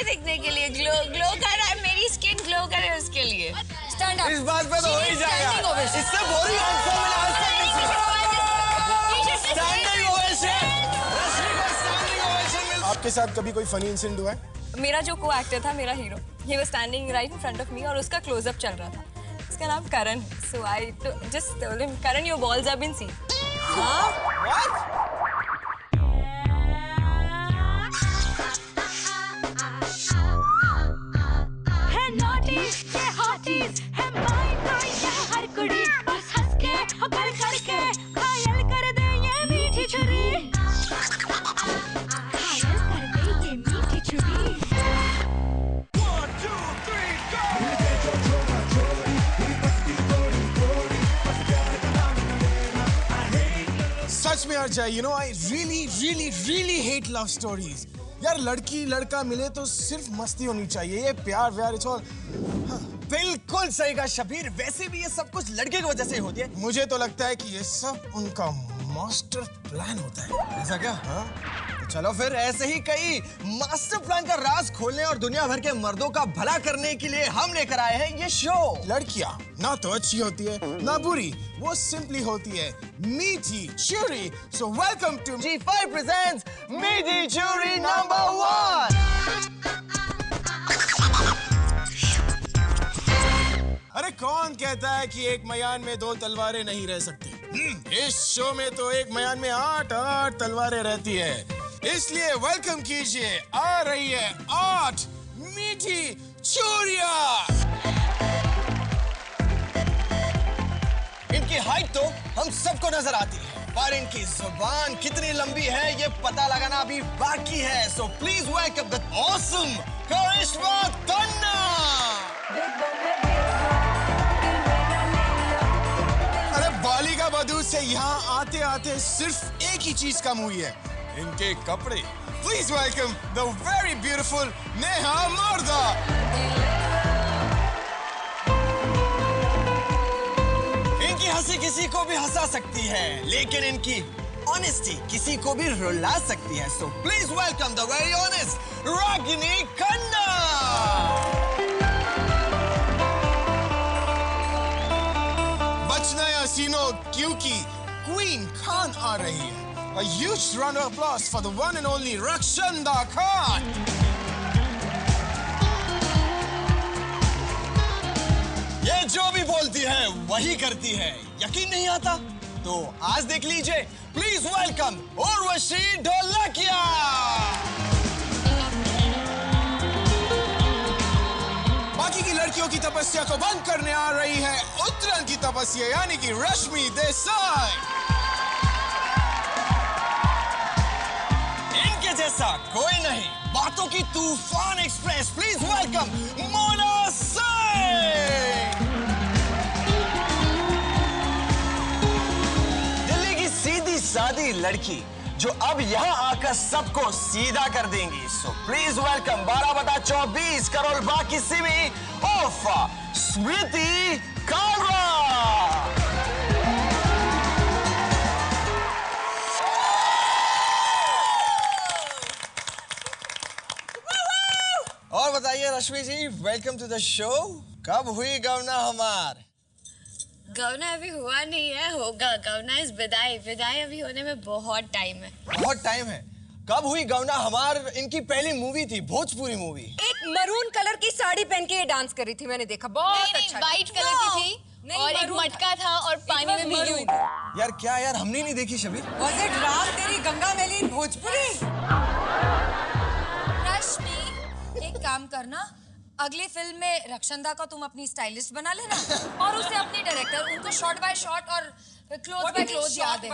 दिखने के लिए, ग्लो कर रहा है, मेरी स्किन ग्लो करे उसके लिए। Stand up. इस बात पे तो हो ही जाएगा। इससे बोरिंग आंसर मैंने आज तक नहीं सुना। Standing ovation. रश्मि को स्टैंडिंग ओवेशन मिलता है। आपके साथ कभी कोई फनी इंसिडेंट हुआ है? मेरा जो को एक्टर था, मेरा hero, he was standing right in front of me और उसका क्लोजअप चल रहा था। उसका नाम करण। So I just told him, Karan, your balls have been seen. हाँ? What? है naughty, है hotty, है माइन तो ये हर कुड़ी, बस हंस के, पल करके, घायल कर दे ये मीठी छुरी। घायल कर दे ये मीठी छुरी। सच में अर्चा, you know, I really hate love stories. यार लड़की लड़का मिले तो सिर्फ मस्ती होनी चाहिए, ये प्यार व्यार इट्स ऑल। बिल्कुल सही कहा शबीर। वैसे भी ये सब कुछ लड़के की वजह से ही होती है। मुझे तो लगता है कि ये सब उनका मास्टर प्लान होता है। ऐसा क्या? हाँ? तो चलो फिर ऐसे ही कई मास्टर प्लान का राज खोलने और दुनिया भर के मर्दों का भला करने के लिए हम लेकर आए हैं ये शो। लड़कियां ना तो अच्छी होती है ना बुरी, वो सिंपली होती है मीठी चूरी। So welcome to G5 presents मीठी चूरी नंबर 1। अरे कौन कहता है कि एक मयान में दो तलवारें नहीं रह सकती? इस शो में तो एक मयान में 8 तलवारें रहती है। इसलिए वेलकम कीजिए, आ रही है 8 मीठी चूरियां। इनकी हाइट तो हम सबको नजर आती है, पर इनकी जुबान कितनी लंबी है ये पता लगाना अभी बाकी है। So please welcome the awesome Karishma Tanna. अरे बालिका बधू से यहाँ आते आते सिर्फ एक ही चीज कम हुई है, इनके कपड़े। Please welcome the very beautiful Neha मर्दा। इनकी हंसी किसी को भी हंसा सकती है, लेकिन इनकी ऑनेस्टी किसी को भी रुला सकती है। So please welcome the very honest Ragini Khanna. बचना या सीनो क्योंकि क्वीन खान आ रही है। A huge round of applause for the one and only Rakshanda Khan. ये जो भी बोलती है वही करती है। यकीन नहीं आता तो आज देख लीजिए। Please welcome Urvashi Dholakia. बाकी की लड़कियों की तपस्या को बंद करने आ रही है उत्तरायण की तपस्या, यानी कि रश्मि देसाई। इनके जैसा कोई नहीं, बातों की तूफान express. Please welcome Mona Singh. Delhi की सीधी सादी लड़की जो अब यहाँ आकर सबको सीधा कर देंगी। सो प्लीज वेलकम 12/24 करोड़ बाकी सिमी ऑफ स्मृति कालरा। और बताइए रश्मि जी, वेलकम टू द शो। कब हुई गवना हमार? गवना अभी हुआ नहीं है, होगा। गवना इस विदाई, विदाई अभी होने में बहुत टाइम है। बहुत टाइम है। कब हुई गवना हमार? इनकी पहली मूवी थी, भोजपुरी मूवी। एक मरून कलर की साड़ी पहन के ये डांस कर रही थी, मैंने देखा। बहुत अच्छा। व्हाइट कलर की थी और एक मटका था और पानी में भीगी हुई। यार क्या यार, हमने नहीं देखी शबीर। Was it राम तेरी गंगा मैली इन भोजपुरी? रश्मि, एक काम करना, अगली फिल्म में रक्षंदा को तुम अपनी स्टाइलिस्ट बना लेना और उसे अपनी डायरेक्टर, उनको शॉट बाय शॉट और क्लोज बाय क्लोज याद है।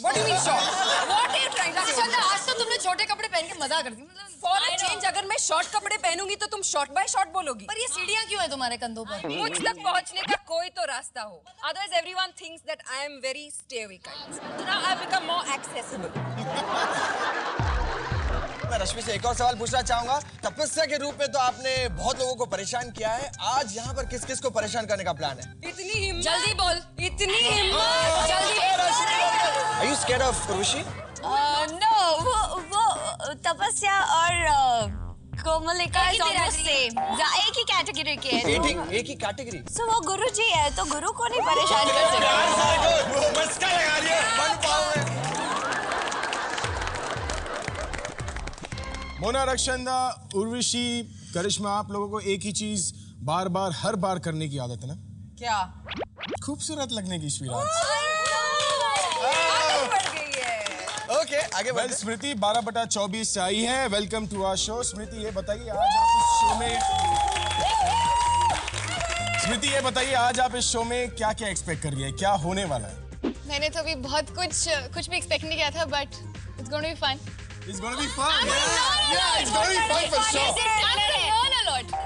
What do you mean shot? What are you trying to say? Rakshanda, आज तो तुमने छोटे कपड़े पहन के मजा कर दी। For a change, अगर मैं शॉर्ट कपड़े पहनूंगी तो तुम शॉर्ट बाय शॉर्ट बोलोगी। पर ये सीढ़ियाँ क्यों है तुम्हारे कंधों पर? मुझ तक पहुंचने का कोई तो रास्ता हो। Otherwise, everyone thinks that I am very stay-away kind. So now I've become more accessible. मैं रश्मि से एक और सवाल पूछना चाहूंगा। तपस्या के रूप में तो आपने बहुत लोगों को परेशान किया है, आज यहाँ पर किस किस को परेशान करने का प्लान है? इतनी हिम्मत, जल्दी बोल। इतनी हिम्मत, जल्दी बोल। Are you scared of Urvashi? No, वो तपस्या और कोमलिका is almost same. एक ही कैटेगरी के हैं. एक ही कैटेगरी. So वो गुरु जी है तो गुरु को नहीं परेशान कर सकते. वो मस्का लगा रही है. मन पाओ में. मोना, रक्षंदा, उर्वशी, करिश्मा, आप लोगों को एक ही चीज बार बार हर बार करने की आदत है ना? क्या? खूबसूरत लगने की श्रीराज. ओके, आगे बढ़ते. स्मृति 12/24 से आई है. Welcome to our show. Smriti ये बताइए आज आप इस शो में क्या क्या एक्सपेक्ट कर रही है, क्या होने वाला है? मैंने तो अभी बहुत कुछ भी एक्सपेक्ट नहीं किया था but it's going to be fun. It's gonna be fun. Yeah, it's gonna be fun for sure.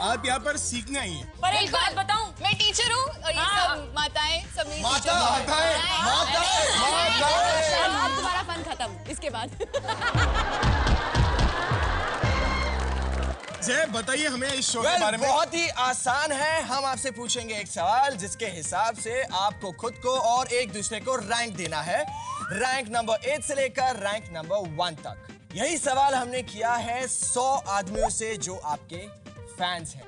आप यहाँ पर सीखना ही है. पर एक बात बताऊं, मैं टीचर हूँ और ये सब माताएं सब मेरी माताएं. अब तुम्हारा फन खत्म इसके बाद. जय बताइए हमें इस शो के बारे में. बहुत ही आसान है. हम आपसे पूछेंगे एक सवाल जिसके हिसाब से आपको खुद को और एक दूसरे को रैंक देना है. रैंक नंबर 8 से लेकर रैंक नंबर 1 तक. यही सवाल हमने किया है 100 आदमियों से जो आपके फैंस हैं.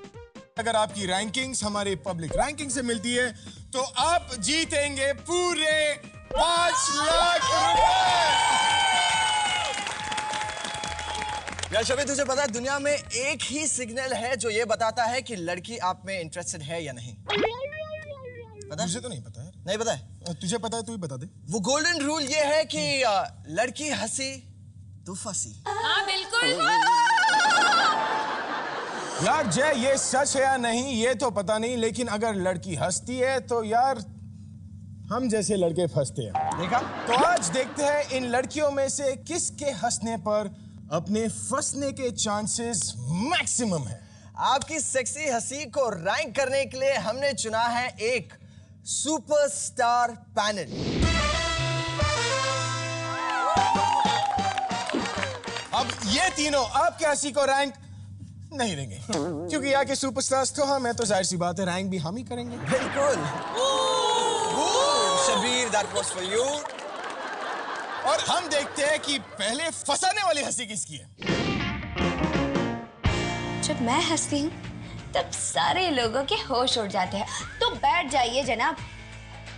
अगर आपकी रैंकिंग्स हमारी पब्लिक रैंकिंग से मिलती है तो आप जीतेंगे पूरे 5 लाख रुपए. यार शबी, तुझे पता है दुनिया में एक ही सिग्नल है जो ये बताता है कि लड़की आप में इंटरेस्टेड है या नहीं. पता? मुझे तो नहीं पता है. नहीं पता है? तुझे पता है, तू ही बता दे. वो गोल्डन रूल ये है कि लड़की हंसी तो फंसी. हाँ बिल्कुल. यार जय, ये सच है या नहीं ये तो पता नहीं, लेकिन अगर लड़की हंसती है तो यार हम जैसे लड़के फंसते हैं. देखा? तो आज देखते हैं इन लड़कियों में से किसके हंसने पर अपने फंसने के चांसेस मैक्सिमम है. आपकी सेक्सी हंसी को रैंक करने के लिए हमने चुना है एक सुपरस्टार पैनल. अब ये तीनों आपके हंसी को रैंक नहीं देंगे क्योंकि यहाँ के सुपरस्टार्स तो हम हैं, तो जाहिर सी बात है रैंक भी हम ही करेंगे. बिल्कुल. Shabir, that was for you. और हम देखते हैं कि पहले फंसाने वाली हंसी किसकी है. जब मैं हंसती हूँ तब सारे लोगों के होश उड़ जाते हैं. तो बैठ जाइए जनाब,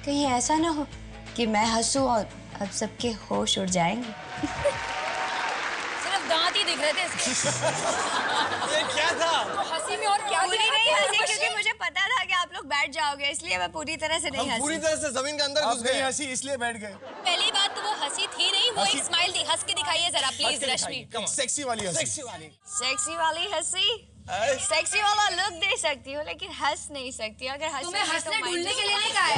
कहीं ऐसा ना हो कि मैं हंसूं और अब सबके होश उड़ जाएंगे. सिर्फ दांत ही दिख रहे थे इसके. ये क्या था? तो हंसी में और क्या पूरी नहीं हंसी क्योंकि मुझे पता था कि आप लोग बैठ जाओगे, इसलिए मैं पूरी तरह से नहीं हम पूरी हंसी. तरह से जमीन के अंदर घुस आप नहीं गए. हंसी इसलिए बैठ गए. पहली बात तो वो हंसी थी नहीं, वो एक स्माइल थी. हंस के दिखाइए जरा प्लीज रश्मि. सेक्सी वाली हंसी. सेक्सी वाली. सेक्सी वाली हंसी, सेक्सी वाला लुक दे सकती हूँ लेकिन हंस नहीं सकती. अगर तुम्हें हंसने ढूंढने के लिए नहीं कहा है.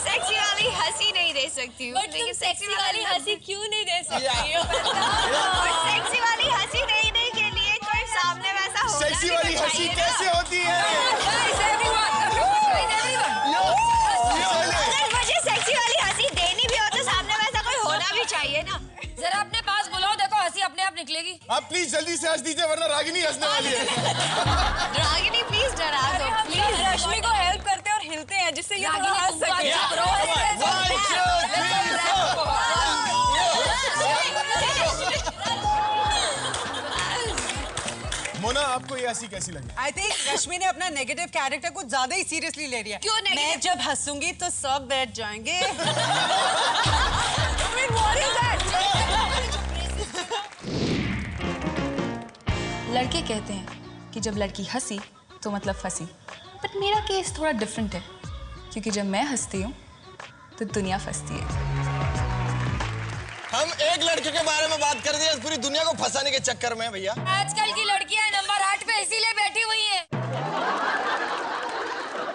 सेक्सी वाली हंसी नहीं दे सकती हूँ लेकिन सेक्सी वाली हंसी क्यों नहीं दे सकती हो? और सेक्सी वाली हंसी देने के लिए कोई सामने वैसा होना सेक्सी भी वाली तो हंसी चाहिए ना. कैसे होती है? अगर मुझे सेक्सी वाली हंसी देनी भी हो तो सामने वैसा कोई होना भी चाहिए ना. जरा अपने पास बुलाओ, देखो हंसी अपने आप निकलेगी. आप प्लीज जल्दी से हंस दीजिए वरना रागिनी हंसने वाली है. रागिनी प्लीज डरा दो प्लीज रश्मि को हेल्प करते हैं और हिलते हैं जिससे ये थोड़ा हंस सके. मोना, आपको ये हंसी कैसी लगी? आई थिंक रश्मि ने अपना नेगेटिव कैरेक्टर कुछ ज्यादा ही सीरियसली ले लिया. क्यों negative? मैं जब हंसूंगी तो सब बैठ जाएंगे. लड़के कहते हैं कि जब लड़की हंसी तो मतलब फंसी, बट मेरा केस थोड़ा डिफरेंट है क्योंकि जब मैं हंसती हूँ तो दुनिया फंसती है. हम एक लड़के के बारे में बात कर दिए पूरी दुनिया को फंसाने के चक्कर में. भैया आजकल की लड़कियां नंबर 8 पे इसीलिए बैठी हुई हैं.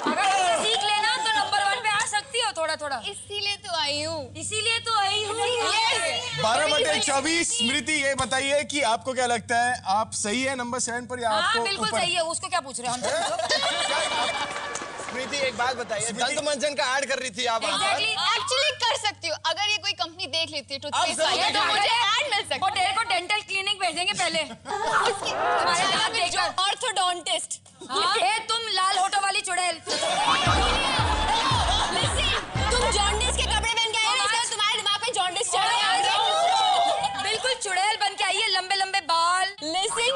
अगर तुम सीख लेना तो नंबर 1 पे आ सकती हो थोड़ा थोड़ा. इसीलिए तो आई हूँ. 12/24. स्मृति ये बताइए कि आपको क्या लगता है, आप सही है नंबर 7 पर या हाँ आपको बिल्कुल ऊपर? सही है. उसको क्या पूछ रहे हैं हम? स्मृति एक बात बताइए, दंत मंजन का ऐड कर रही थी आप. एक्चुअली कर सकती हूँ अगर ये कोई कंपनी देख लेती है टूथपेस्ट अब वाली तो मुझे ऐड मिल सकता वो तेरे को डेंटल क्लिनिक भेजेंगे पहले. तुम्हारे दांत देखकर. है. ऑर्थोडोंटिस्ट. ए तुम लाल होठों वाली चुड़ैल. तुम जॉन्डिस के कपड़े पहन के आए हो इसलिए तुम्हारे दिमाग पे जॉन्डिस चढ़ गया. बिल्कुल चुड़ैल बन के आई है, लंबे लंबे बाल. लिसन,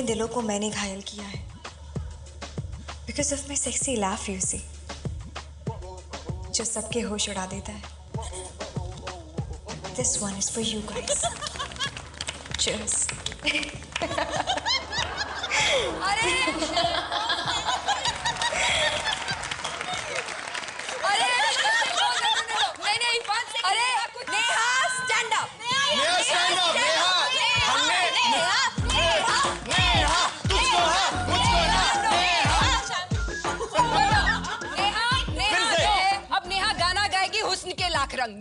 दिलों को मैंने घायल किया है because of my sexy laugh you see, जो सबके होश उड़ा देता है। This one is for you guys. Cheers. अरे नहीं, अरे Neha stand up. Neha stand up. Neha तुझको हाँ मुझको ना। अब नेहा गाना गाएगी हुस्न के लाख रंग।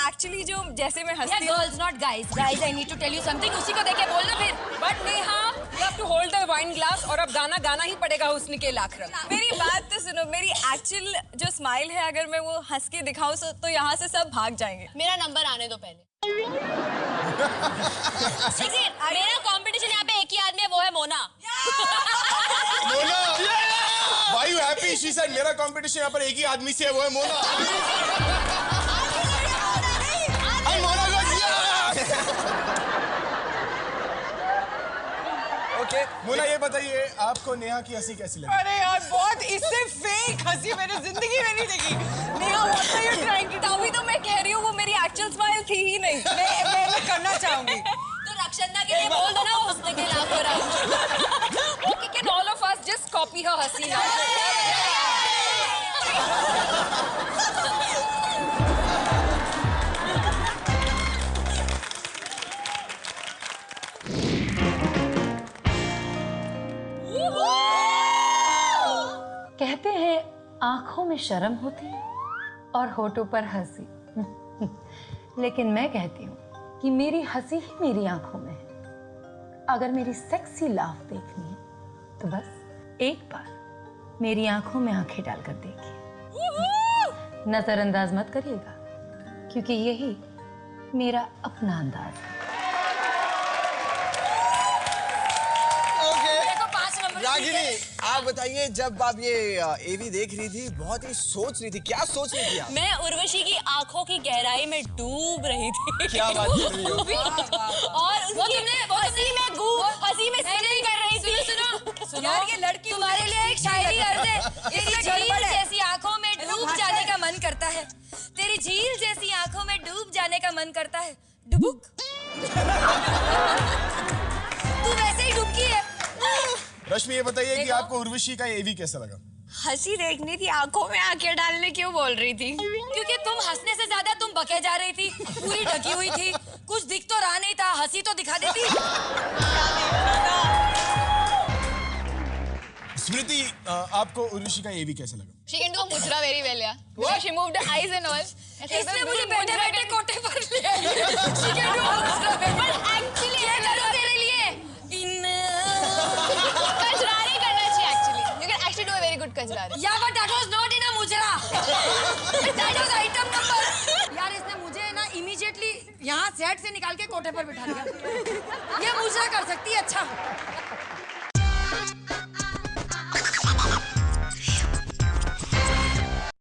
एक्चुअली जो जैसे मैं हंसती हूँ, girls not guys, guys I need to tell you something. उसी को देख के बोलना फिर। But Neha you have to hold the wine glass और अब गाना गाना ही पड़ेगा हुस्न के लाख रंग। मेरी बात तो सुनो, मेरी एक्चुअल जो स्माइल है अगर मैं वो हंस के दिखाऊं तो यहाँ से सब भाग जाएंगे। मेरा नंबर आने दो पहले। मेरा कंपटीशन यहाँ पे एक ही आदमी है, वो है Mona. Mona, why you happy? She said मेरा कंपटीशन यहाँ पर एक ही आदमी से है, वो है मोना। मोना को ओके मोना ये बताइए आपको नेहा की हंसी कैसी लगी? अरे यार बहुत इससे फेक हंसी मैंने जिंदगी में नहीं देखी। Neha what are you trying to? तभी तो मैं कह रही हूँ वो मेरी एक्चुअल स्माइल थी ही नहीं। मैं करना चाहूंगी। तो रक्षंदा के लिए बोल दो ना वो हुस्न के लाख रंग। Okay, can all of us just copy her हंसी now? कहते हैं आंखों में शर्म होती है और होठों पर हंसी। लेकिन मैं कहती हूँ कि मेरी हंसी ही मेरी आंखों में है। अगर मेरी सेक्सी लाफ देखनी है तो बस एक बार मेरी आंखों में आंखें डालकर देखिए। नजरअंदाज मत करिएगा क्योंकि यही मेरा अपना अंदाज है। रागिनी आप बताइए, जब आप ये एवी देख रही थी बहुत ही सोच रही थी, क्या सोच रही थी आप? मैं उर्वशी की आंखों की गहराई में डूब रही थी। क्या बात कर रही हो? और उसकी हंसी में सिंगिंग कर रही थी। सुनो यार, ये लड़की तुम्हारे लिए एक शायरी कर दे। तेरी झील जैसी आंखों में डूब जाने का मन करता है। तेरी झील जैसी आंखों में डूब जाने का मन करता है। डुबुक। तू वैसे ही डुबकी है। रश्मि ये बताइए कि आपको उर्वशी का एवी कैसा लगा? हंसी देखनी थी, आंखों में आंखें डालने क्यों बोल रही थी? क्योंकि तुम हंसने से ज्यादा तुम बके जा रही थी। पूरी ढकी हुई थी, कुछ दिख तो रहा नहीं था, हंसी तो दिखा देती। स्मृति आपको उर्वशी का एवी कैसा लगा? She can do a mudra very well, yeah. She moved her eyes and all. इसने मुझे बैठे बैठे कोटे पर ले आई। She can do a mudra. But actually, क्या करूं तेरे लिए? कजरारे करना चाहिए actually. You can actually do a very good कजरारे. Yeah, but that was not in a mujra. That was item number. यार इसने मुझे ना immediately यहाँ सेट से निकाल के कोटे पर बिठा दिया। ये मुजरा कर सकती है। अच्छा